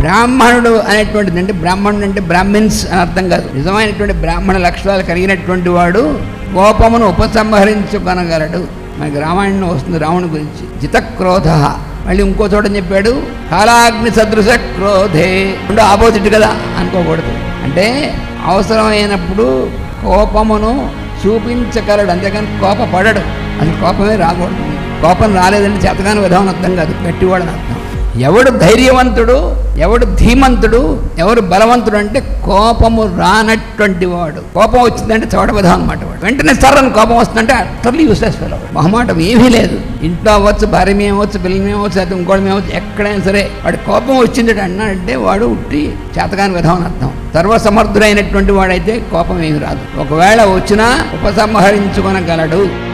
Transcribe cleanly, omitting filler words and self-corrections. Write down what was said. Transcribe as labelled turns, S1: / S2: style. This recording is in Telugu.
S1: బ్రాహ్మణుడు అనేటువంటిది అంటే బ్రాహ్మణుడు అంటే బ్రాహ్మిన్స్ అని అర్థం కాదు. నిజమైనటువంటి బ్రాహ్మణ లక్షణాలు కలిగినటువంటి వాడు కోపమును ఉపసంహరించుకొనగలడు. మనకి రామాయణంలో వస్తుంది రావణుని గురించి. జితక్రోధ. మళ్ళీ ఇంకో చోట చెప్పాడు కాలాగ్ని సదృశ క్రోధే. రెండు ఆపోజిట్ కదా అనుకోకూడదు. అంటే అవసరమైనప్పుడు కోపమును చూపించగలడు, అంతేకాని కోపపడడు. అసలు కోపమే రాకూడదు. కోపం రాలేదంటే చేతగాని విధానం అర్థం కాదు, గట్టివాడని అర్థం. ఎవడు ధైర్యవంతుడు, ఎవడు ధీమంతుడు, ఎవరు బలవంతుడు అంటే కోపము రానటువంటి వాడు. కోపం వచ్చిందంటే చోట విధానం అన్నమాట. వాడు వెంటనే సర్రని కోపం వస్తుందంటే అట్లీ యూస్లెస్ ఫెలో. మొహమాటం ఏమీ లేదు. ఇంట్లో అవ్వచ్చు, భార్య మేమవచ్చు, పిల్లలు మేమవచ్చు, అయితే ఇంకోటి మేమవచ్చు, ఎక్కడైనా సరే వాడు కోపం వచ్చింది అన్నాడంటే వాడు ఉట్టి చేతగాని విధానం అర్థం. సర్వసమర్థుడైనటువంటి వాడైతే కోపం ఏమి రాదు. ఒకవేళ వచ్చినా ఉపసంహరించుకొనగలడు.